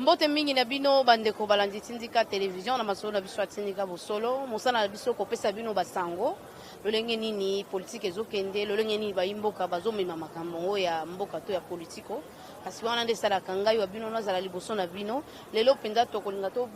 Mbote mingi na bino bandeko balandi tindika télévision na masolo na biso atindika bosolo mosana na biso kopesa bino basango lolenge nini politique ezokende lolenge nini baimboka bazomema makambo ya mboka to ya politiko kasi wana nde sala kangai wa bino nazala liboso na bino lelo penda tokolinga to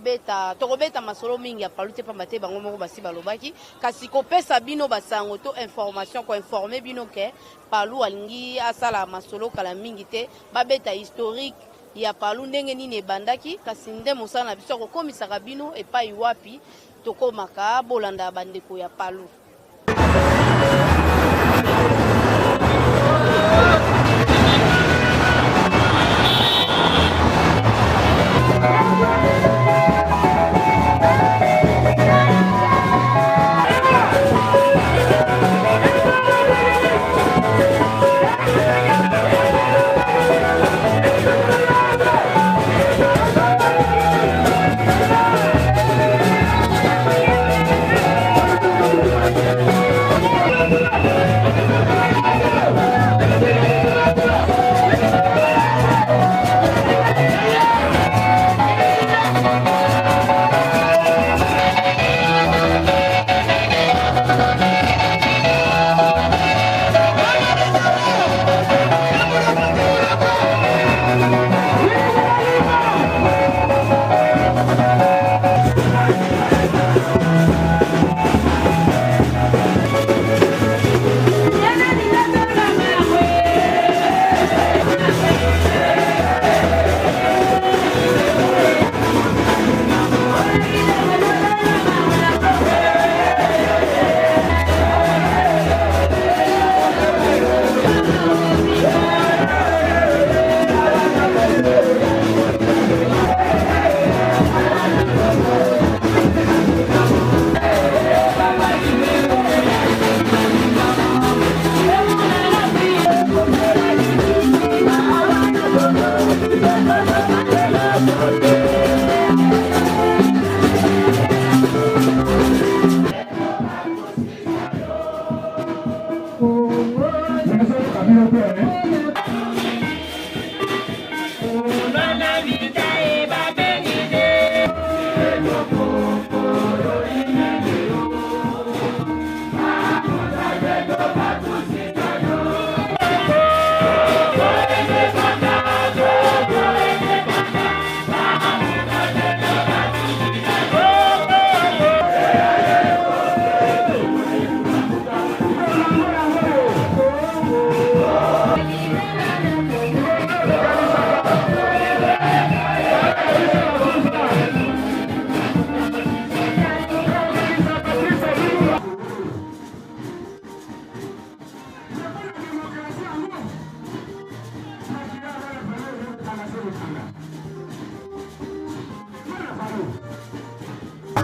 beta masolo mingi ya palute pamba te bango moko basi balobaki kasi kopesa bino basango to information ko informer bino ke palu alingi asala masolo kala mingi te babeta historique ya palu ndenge nini ebandaki kasi nde mosala na biso kokomisaka bino epai wapi tokomaka bolanda bandeko ya palu.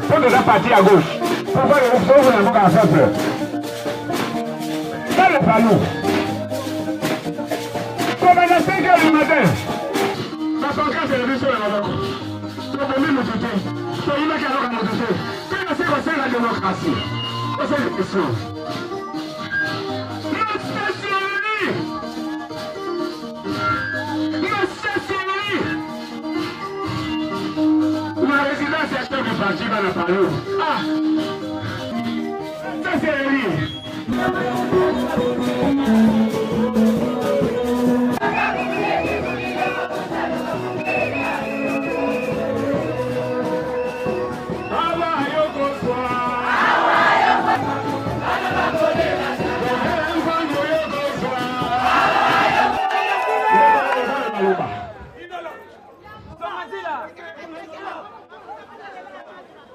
On de la partie à gauche. Pourquoi les options vous n'avez qu'à faire peur? Dans le panneau. Comme à 5 h du matin. Ma pancarte est levée sur la maison. Donc, on met le jeté. Donc, il y a qu'à avoir un jeté. Quand on sait qu'on sait la démocratie, on sait les questions. La résidence est chef du parti dans le panneau. Ah! Ça c'est lui.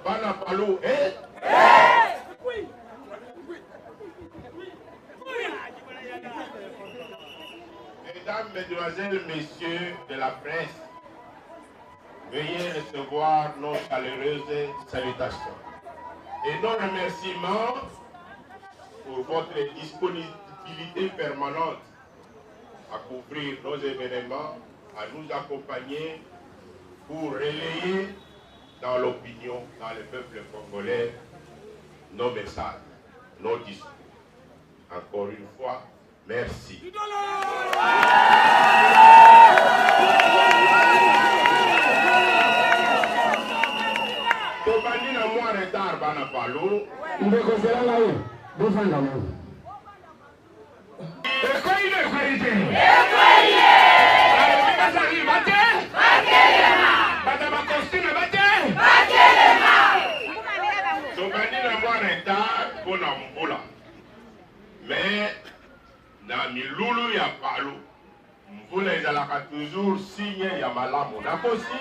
Bana Palou, eh? Oui. Mesdames, Mesdemoiselles, Messieurs de la presse, veuillez recevoir nos chaleureuses salutations et nos remerciements pour votre disponibilité permanente à couvrir nos événements, à nous accompagner pour relayer dans l'opinion, dans le peuple congolais, nos messages, nos discours. Encore une fois, merci. moins retard, Banapalo. ndeko zela la yo bofanda mo ekoyi le kwelite bazali bate bata bakostime bate tokandi na mwa retard mpona mbula mais na milulu ya palu mvula ezalaka toujours signe ya malamu nakosi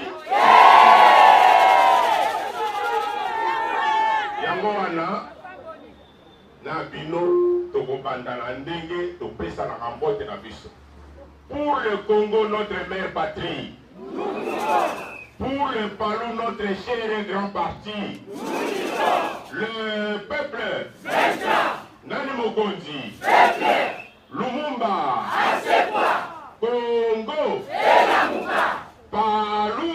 yango wana na bino tokobanda na ndenge topesanaka mbote na biso pour le Congo notre mère patrie pour le Palu notre cher et grand parti le peuple Nani Mokonzi Lumumba Congo Palu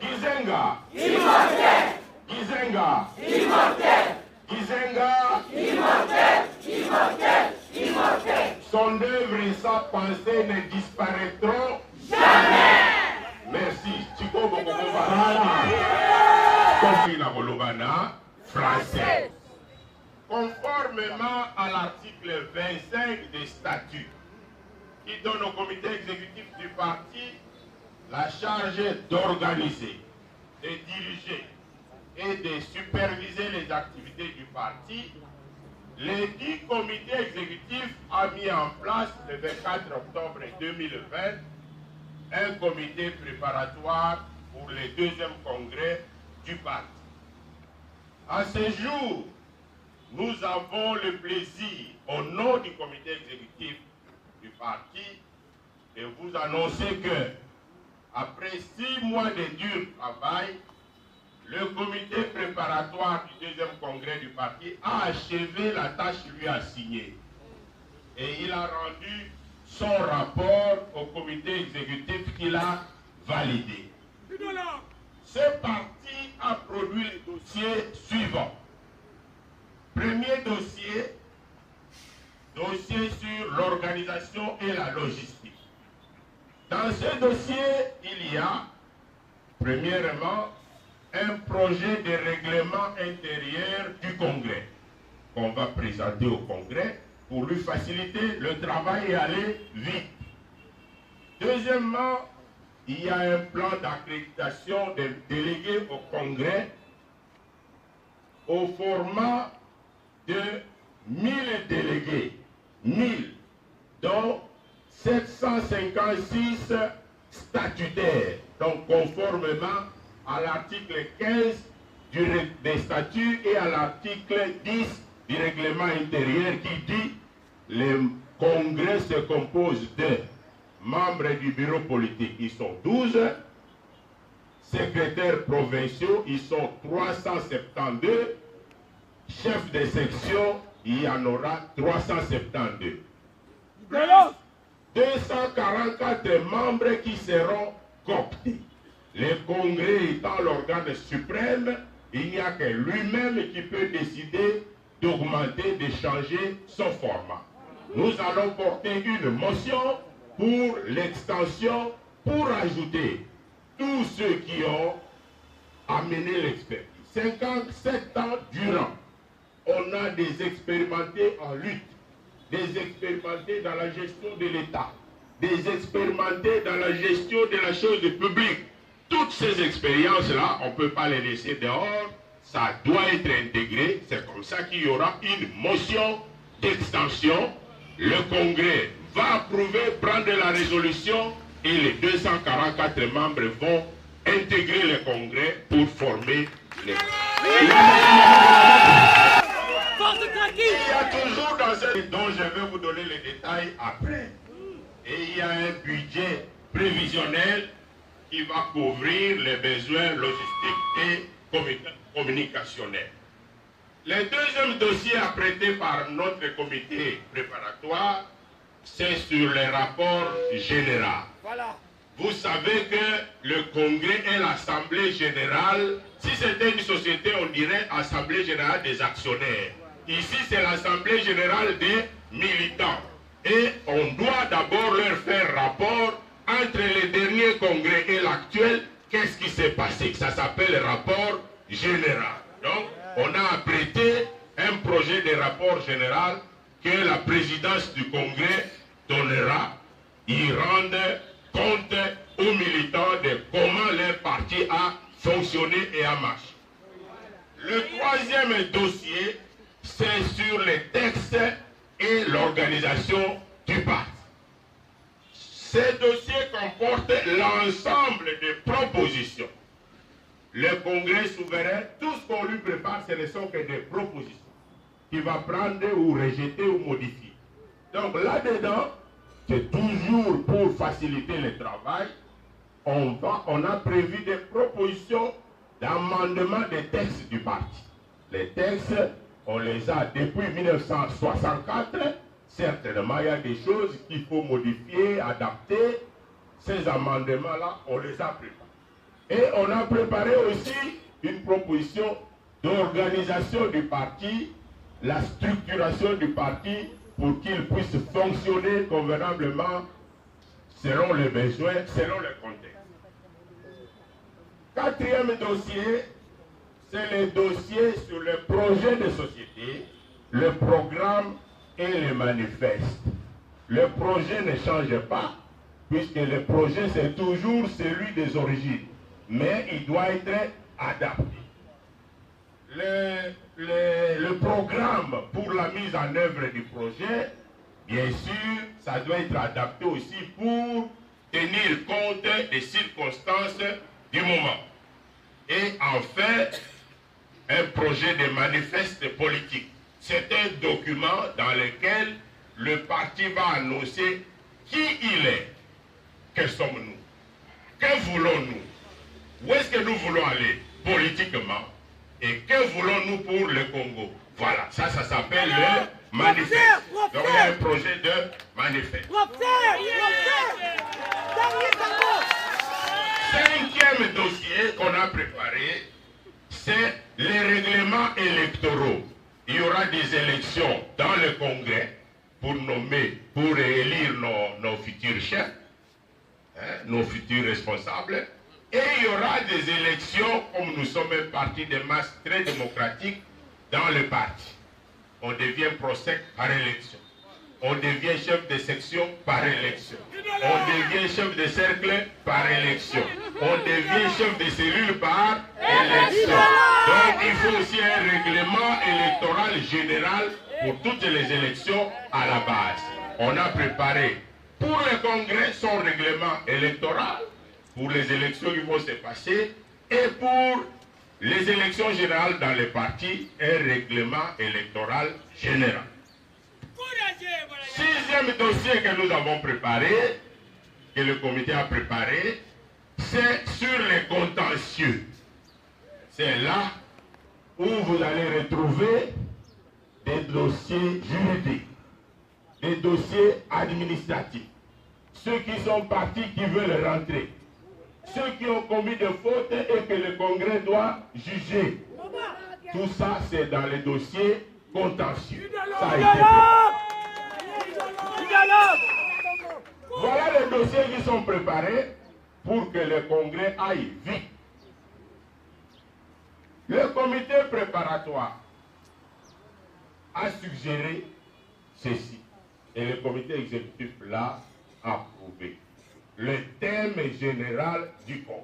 Gizenga Gizenga son œuvre et sa pensée ne disparaîtront jamais. Merci. Chico français. Conformément à l'article 25 des statuts qui donne au comité exécutif du parti la charge d'organiser, de diriger et de superviser les activités du parti, le dit comité exécutif a mis en place le 24 octobre 2020 un comité préparatoire pour le deuxième congrès du parti. À ce jour, nous avons le plaisir, au nom du comité exécutif du parti, de vous annoncer que, après 6 mois de dur travail, le comité préparatoire du deuxième congrès du parti a achevé la tâche lui assignée. Et il a rendu son rapport au comité exécutif qu'il a validé. Ce parti a produit les dossiers suivants. Premier dossier, dossier sur l'organisation et la logistique. Dans ce dossier, il y a, premièrement, un projet de règlement intérieur du Congrès qu'on va présenter au Congrès pour lui faciliter le travail et aller vite. Deuxièmement, il y a un plan d'accréditation des délégués au Congrès au format de 1000 délégués, 1000, dont 756 statutaires, donc conformément à l'article 15 des statuts et à l'article 10 du règlement intérieur qui dit le congrès se compose de membres du bureau politique, ils sont 12, secrétaires provinciaux, ils sont 372, chefs de section, il y en aura 372. Plus 244 membres qui seront cooptés. Le congrès étant l'organe suprême, il n'y a que lui-même qui peut décider d'augmenter, de changer son format. Nous allons porter une motion pour l'extension, pour ajouter tous ceux qui ont amené l'expertise. 57 ans durant, on a des expérimentés en lutte, des expérimentés dans la gestion de l'État, des expérimentés dans la gestion de la chose publique. Toutes ces expériences-là, on ne peut pas les laisser dehors, ça doit être intégré. C'est comme ça qu'il y aura une motion d'extension. Le Congrès va approuver, prendre la résolution et les 244 membres vont intégrer le Congrès pour former les... Il y a toujours dans ce dont je vais vous donner les détails après. Et il y a un budget prévisionnel qui va couvrir les besoins logistiques et communicationnels. Le deuxième dossier apprêté par notre comité préparatoire, c'est sur les rapports généraux. Voilà. Vous savez que le Congrès est l'Assemblée générale. Si c'était une société, on dirait Assemblée générale des actionnaires. Ici, c'est l'Assemblée générale des militants. Et on doit d'abord leur faire rapport entre le dernier congrès et l'actuel. Qu'est-ce qui s'est passé? Ça s'appelle rapport général. Donc, on a apprêté un projet de rapport général que la présidence du Congrès donnera. Ils rendent compte aux militants de comment leur parti a fonctionné et a marché. Le troisième dossier, c'est sur les textes et l'organisation du parti. Ces dossiers comportent l'ensemble des propositions. Le Congrès souverain, tout ce qu'on lui prépare, ce ne sont que des propositions qu'il va prendre ou rejeter ou modifier. Donc là-dedans, c'est toujours pour faciliter le travail, on a prévu des propositions d'amendement des textes du parti. Les textes, on les a depuis 1964. Certainement, il y a des choses qu'il faut modifier, adapter. Ces amendements-là, on les a préparés. Et on a préparé aussi une proposition d'organisation du parti, la structuration du parti pour qu'il puisse fonctionner convenablement selon les besoins, selon le contexte. Quatrième dossier, c'est le dossier sur le projet de société, le programme et les manifestes. Le projet ne change pas, puisque le projet c'est toujours celui des origines, mais il doit être adapté. Le programme pour la mise en œuvre du projet, bien sûr, ça doit être adapté aussi pour tenir compte des circonstances du moment. Et enfin, un projet de manifeste politique. C'est un document dans lequel le parti va annoncer qui il est, que sommes-nous, que voulons-nous, où est-ce que nous voulons aller politiquement et que voulons-nous pour le Congo. Voilà, ça s'appelle le manifeste. Donc il y a un projet de manifeste. Cinquième dossier qu'on a préparé, c'est les règlements électoraux. Il y aura des élections dans le Congrès pour nommer, pour élire nos futurs chefs, nos futurs responsables. Et il y aura des élections, comme nous sommes un parti de masse très démocratique, dans le parti. On devient prosec par élection. On devient chef de section par élection. On devient chef de cercle par élection. On devient chef de cellule par élection. Donc il faut aussi un règlement électoral général pour toutes les élections à la base. On a préparé pour le Congrès son règlement électoral, pour les élections qui vont se passer, et pour les élections générales dans les partis, un règlement électoral général. Sixième dossier que nous avons préparé, que le comité a préparé, c'est sur les contentieux. C'est là où vous allez retrouver des dossiers juridiques, des dossiers administratifs, ceux qui sont partis qui veulent rentrer, ceux qui ont commis des fautes et que le Congrès doit juger. Tout ça, c'est dans les dossiers contentieux. Ça a été fait. Voilà les dossiers qui sont préparés pour que le Congrès aille vite. Le comité préparatoire a suggéré ceci et le comité exécutif l'a approuvé. Le thème général du Congrès.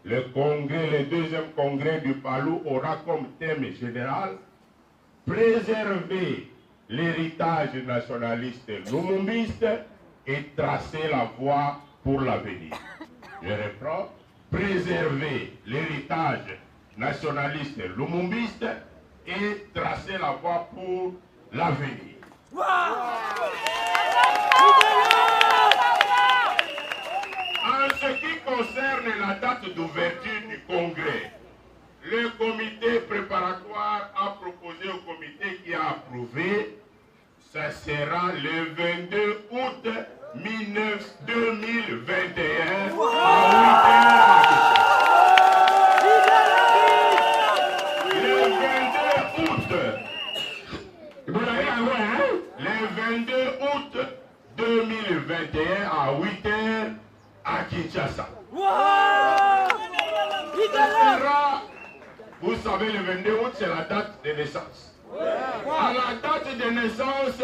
Le congrès, le deuxième congrès du Palou aura comme thème général préserver l'héritage nationaliste lumumbiste et tracer la voie pour l'avenir. Je reprends, préserver l'héritage nationaliste lumumbiste et tracer la voie pour l'avenir. En ce qui concerne la date d'ouverture du congrès, le comité préparatoire a proposé au comité qui a approuvé, ça sera le 22 août 2021 à 8h. Le 22 août 2021 à 8h à Kinshasa. Ce sera Vous savez, le 22 août, c'est la date de naissance. À la date de naissance,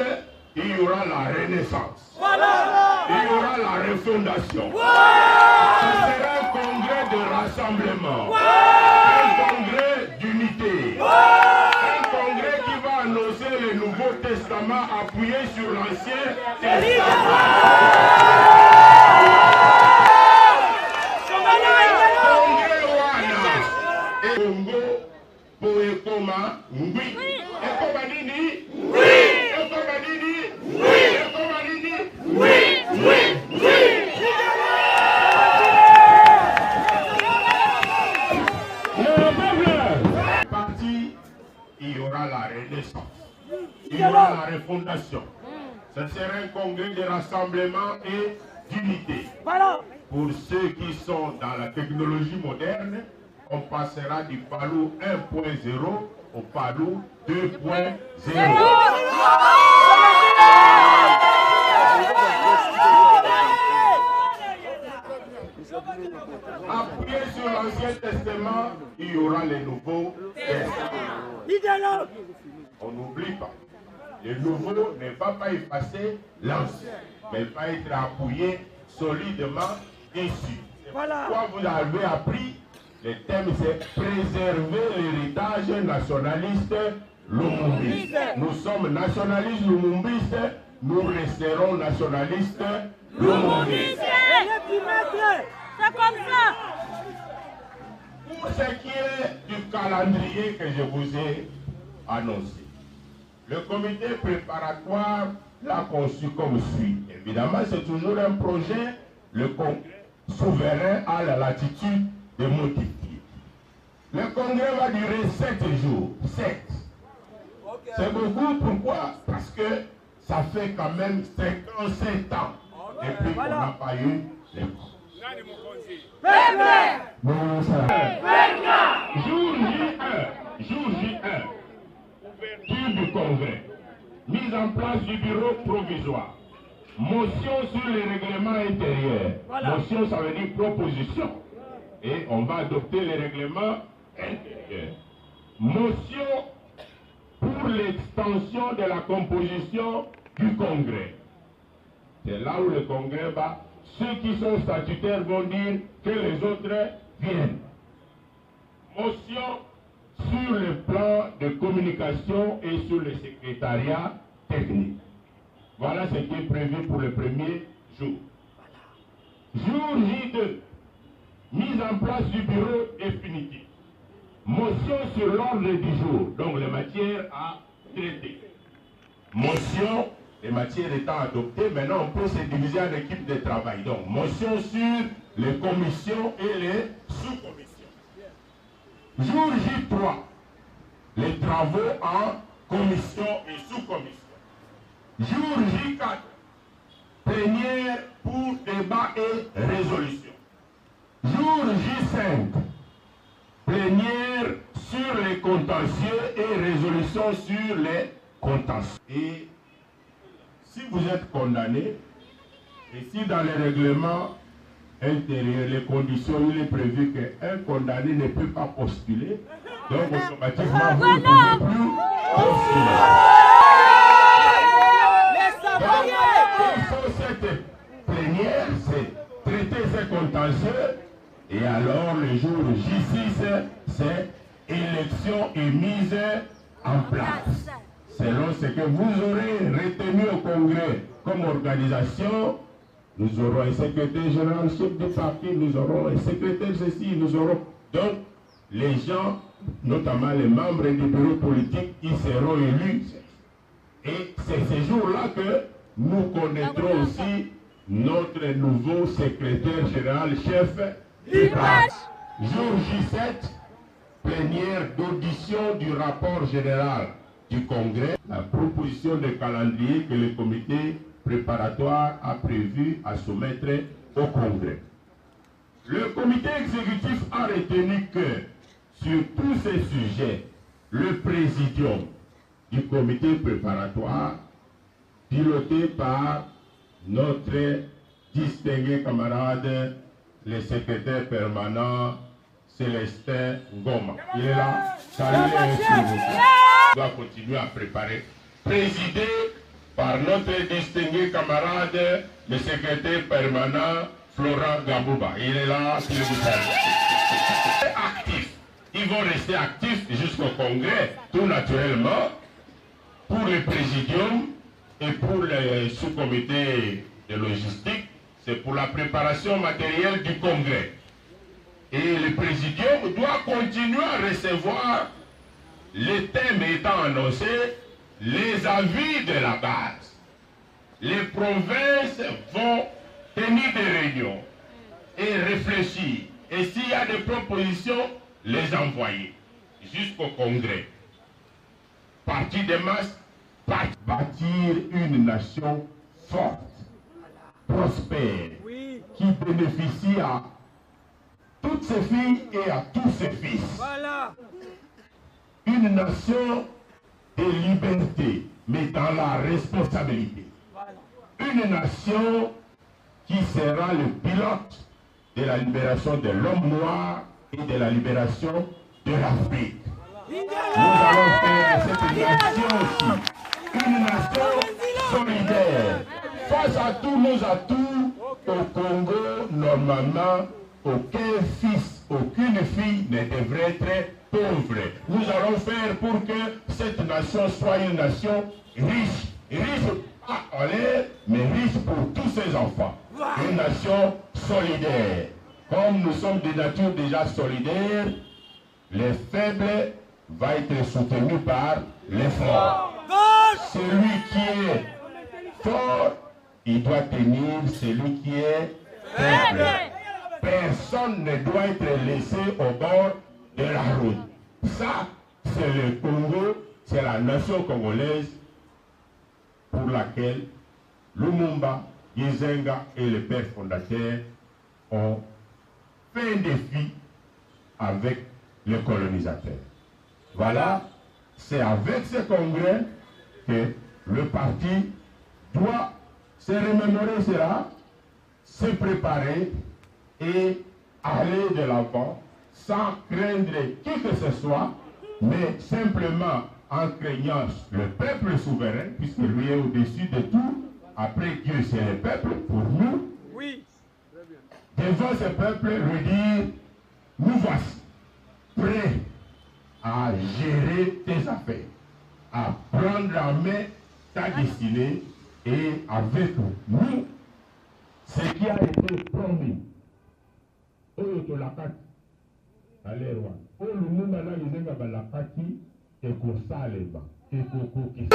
il y aura la renaissance. Il y aura la refondation. Ce sera un congrès de rassemblement. Un congrès d'unité. Un congrès qui va annoncer le Nouveau Testament appuyé sur l'Ancien Testament. Congo poekoma ngwi ekoma nini ngwi ekoma nini ngwi ekoma nini ngwi ngwi ngwi. Le peuple parti, il y aura la renaissance, il y aura la refondation. Ce sera un congrès de rassemblement et d'unité. Pour ceux qui sont dans la technologie moderne, on passera du Palou 1.0 au Palou 2.0. Appuyé sur l'Ancien Testament, il y aura le Nouveau Testament. On n'oublie pas. Le Nouveau ne va pas effacer l'Ancien, mais va être appuyé solidement dessus. Pourquoi vous avez appris? Le thème, c'est préserver l'héritage nationaliste lumumbiste. Nous sommes nationalistes lumumbistes, nous resterons nationalistes lumumbistes. C'est comme ça. Pour ce qui est du calendrier que je vous ai annoncé, le comité préparatoire l'a conçu comme suit. Évidemment, c'est toujours un projet, le congrès souverain a la latitude de modifier. Le congrès va durer 7 jours. 7. C'est beaucoup. Pourquoi? Parce que ça fait quand même 57 ans depuis qu'on n'a pas eu les cours. Jour J1, ouverture du congrès, mise en place du bureau provisoire, motion sur les règlements intérieurs. Motion, ça veut dire proposition. Et on va adopter les règlements intérieurs. Motion pour l'extension de la composition du congrès. C'est là où le congrès va. Ceux qui sont statutaires vont dire que les autres viennent. Motion sur le plan de communication et sur le secrétariat technique. Voilà ce qui est prévu pour le premier jour. Jour J2. Mise en place du bureau définitif. Motion sur l'ordre du jour, donc les matières à traiter. Motion, les matières étant adoptées, maintenant on peut se diviser en équipes de travail. Donc, motion sur les commissions et les sous-commissions. Jour J3, les travaux en commission et sous-commission. Jour J4, plénière pour débat et résolution. Jour J5, plénière sur les contentieux et résolution sur les contentieux. Et si vous êtes condamné, et si dans les règlements intérieurs, les conditions, il est prévu qu'un condamné ne peut pas postuler, donc automatiquement vous ne pouvez plus postuler. Donc, cette plénière, c'est traiter ces contentieux. Et alors, le jour J6, c'est élection et mise en place. Selon ce que vous aurez retenu au Congrès comme organisation, nous aurons un secrétaire général, chef de parti, nous aurons un secrétaire ceci, nous aurons... Donc, les gens, notamment les membres du bureau politique, qui seront élus. Et c'est ce jour-là que nous connaîtrons aussi notre nouveau secrétaire général, chef du parti. Jour J7, plénière d'audition du rapport général du Congrès, la proposition de calendrier que le comité préparatoire a prévu à soumettre au Congrès. Le comité exécutif a retenu que sur tous ces sujets, le présidium du comité préparatoire, piloté par notre distingué camarade, le secrétaire permanent Célestin Ngoma. Il est là. Salut on doit continuer à préparer. Présidé par notre distingué camarade, le secrétaire permanent Florent Gabouba. Il est là, s'il vous plaît. Actif. Ils vont rester actifs jusqu'au congrès, tout naturellement, pour le présidium et pour le sous-comité de logistique. C'est pour la préparation matérielle du congrès. Et le présidium doit continuer à recevoir, les thèmes étant annoncés, les avis de la base. Les provinces vont tenir des réunions et réfléchir. Et s'il y a des propositions, les envoyer jusqu'au congrès. Parti des masses, bâtir une nation forte, prospère, qui bénéficie à toutes ses filles et à tous ses fils. Voilà. Une nation de liberté, mais dans la responsabilité. Voilà. Une nation qui sera le pilote de la libération de l'homme noir et de la libération de l'Afrique. Nous allons faire de cette nation aussi une nation solidaire. Face à tous nos atouts, au Congo, normalement, aucun fils, aucune fille ne devrait être pauvre. Nous allons faire pour que cette nation soit une nation riche. Riche pas en l'air, mais riche pour tous ses enfants. Une nation solidaire. Comme nous sommes des natures déjà solidaires, les faibles vont être soutenus par les forts. Celui qui est fort, il doit tenir celui qui est faible. Personne ne doit être laissé au bord de la route. Ça, c'est le Congo, c'est la nation congolaise pour laquelle Lumumba, Yizenga et le père fondateur ont fait un défi avec les colonisateurs. Voilà, c'est avec ce congrès que le parti doit se remémorer cela, se préparer et aller de l'avant sans craindre qui que ce soit, mais simplement en craignant le peuple souverain, puisque lui est au-dessus de tout. Après Dieu, c'est le peuple pour nous. Oui. Devant ce peuple, lui dire, nous voici prêts à gérer tes affaires, à prendre en main ta destinée, et avec nous, ce qui a été promis. Oyo tolakaki alerwa oyo lumumba na yizenga balakaki ekosalema ekokoki.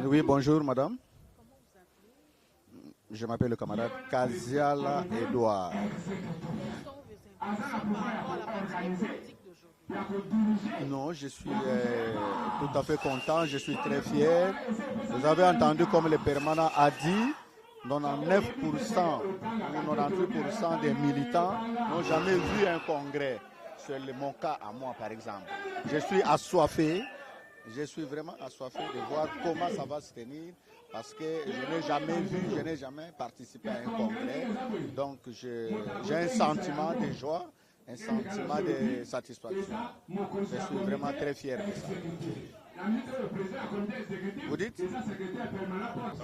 Oui, bonjour madame. Je m'appelle le camarade Kaziala Edouard. Non, je suis tout à fait content, je suis très fier. Vous avez entendu comme le permanent a dit, 99% ou 98% des militants n'ont jamais vu un congrès. C'est mon cas à moi par exemple. Je suis assoiffé. Je suis vraiment assoiffé de voir comment ça va se tenir parce que je n'ai jamais vu, je n'ai jamais participé à un congrès. Donc j'ai un sentiment de joie, un sentiment de satisfaction. Je suis vraiment très fier de ça. Vous dites?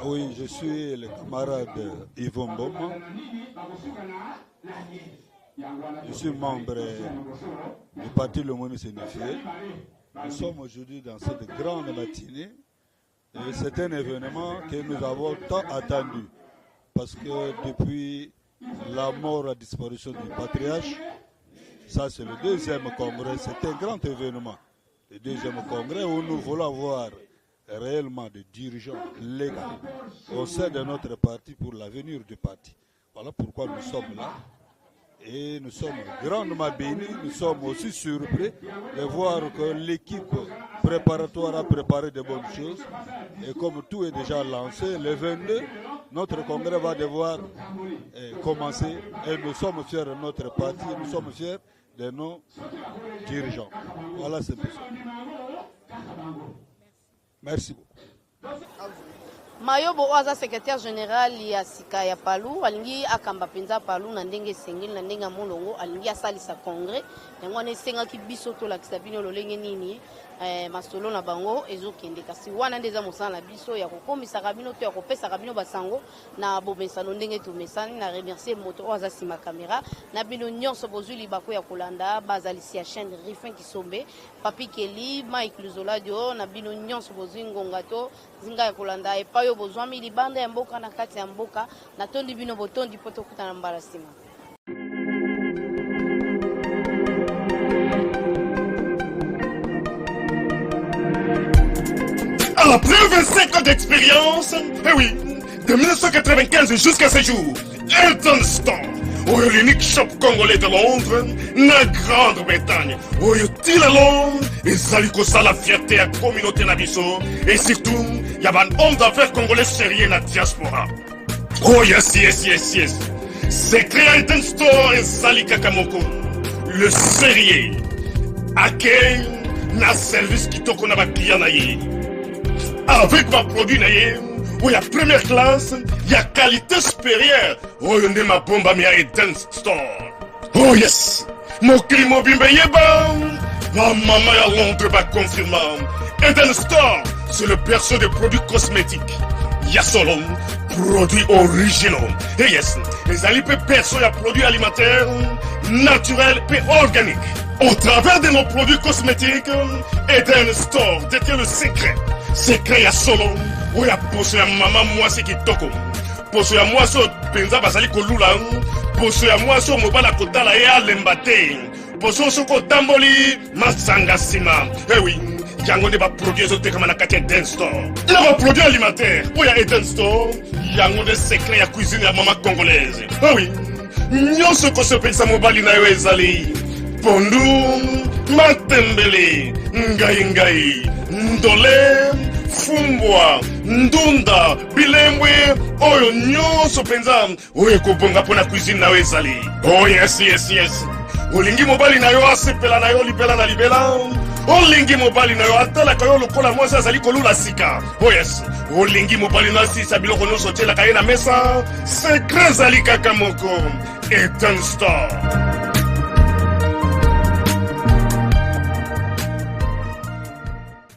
Oui, je suis le camarade Yvon Mboma. Je suis membre du parti Le Monde Sénéfié. Nous sommes aujourd'hui dans cette grande matinée et c'est un événement que nous avons tant attendu parce que depuis la mort, la disparition du patriarche, Ça, c'est le deuxième congrès. C'est un grand événement. Le deuxième congrès où nous voulons avoir réellement des dirigeants légaux au sein de notre parti pour l'avenir du parti. Voilà pourquoi nous sommes là. Et nous sommes grandement bénis, nous sommes aussi surpris de voir que l'équipe préparatoire a préparé de bonnes choses. Et comme tout est déjà lancé, le 22, notre congrès va devoir commencer. Et nous sommes fiers de notre parti, nous sommes fiers de nos dirigeants. Voilà, c'est tout ça. Merci beaucoup. Mayobo oaza secrétaire général ya sika ya Palu alingi akamba penza Palu na ndenge sengeli na ndenge molongo alingi asalisa congrès yango ne senga ki biso to la kisabino lolenge nini masolo na bango ezokende kasi wana ndeza mosala biso ya kokomisa kabino to ya kopesa kabino basango na bobesano ndenge to mesani na remercier moto oaza sima caméra na bino nyonso bozuli bako ya kolanda bazalisi ya chaîne Rifin Kisombe Papi Kelly Mike Luzoladio na bino nyonso bozuli ngonga to zinga ya kolanda epayo bozwami libanda ya mboka na kati ya mboka na tondi bino botondi poto kuta na mbarasima. Après 25 ans d'expérience, eh oui, de 1995 jusqu'à ce jour, Elton Store, l'unique shop congolais de Londres, la Grande-Bretagne, où il est long, et ça lui cause la fierté à la communauté nabiso, et surtout, il y a un homme d'affaires congolais sérieux dans la diaspora. Oh yes, yes, yes, yes. C'est créé Elton Store et Sali Kakamoko, le sérieux, à quel na service qui t'a qu'on a client naïe. Avec ma produit naïe, où il y a première classe, il y a qualité supérieure. Oh, il y a ma bombe à Elton Store. Oh yes, mon crime bimbe yeba. Ma maman à Londres va confirmer. Elton Store, c'est le perso des produits cosmétiques. Il y a solo, produits originaux. Et yes, les alipes perso, il y a produits alimentaires, naturels et organiques. Au travers de nos produits cosmétiques, Elton Store détient le secret. Secret ya solo, où ya poso ya maman mwasi kitoko. Poso ya mwasi penza basali kolula, poso ya mwasi mobala kotala ya lembate. Poso soko tamboli masanga sima. Eh oui, yango ne ba produits ezoteka na kati ya Elton Store. Na ba produits alimentaires, où ya Elton Store, yango de secret ya cuisine ya maman congolaise. Eh oui, nyonso ko se pensa mobali na yo ezali. Pondu, matembele, ngai, ndole, fumbwa, ndunda, bilembwe, oyo nyonso penza, oyo kobonga pona cuisine na ezali. Oh yes, yes, yes. Olingi mobali na yo asepela na yo libela na libela. Olingi mobali na yo atala kayo lokola mwasi azali kolula sika. Oh yes. Olingi mobali na sisa biloko nyonso tiela kaye na mesa. Secret zali kaka moko. Elton Store.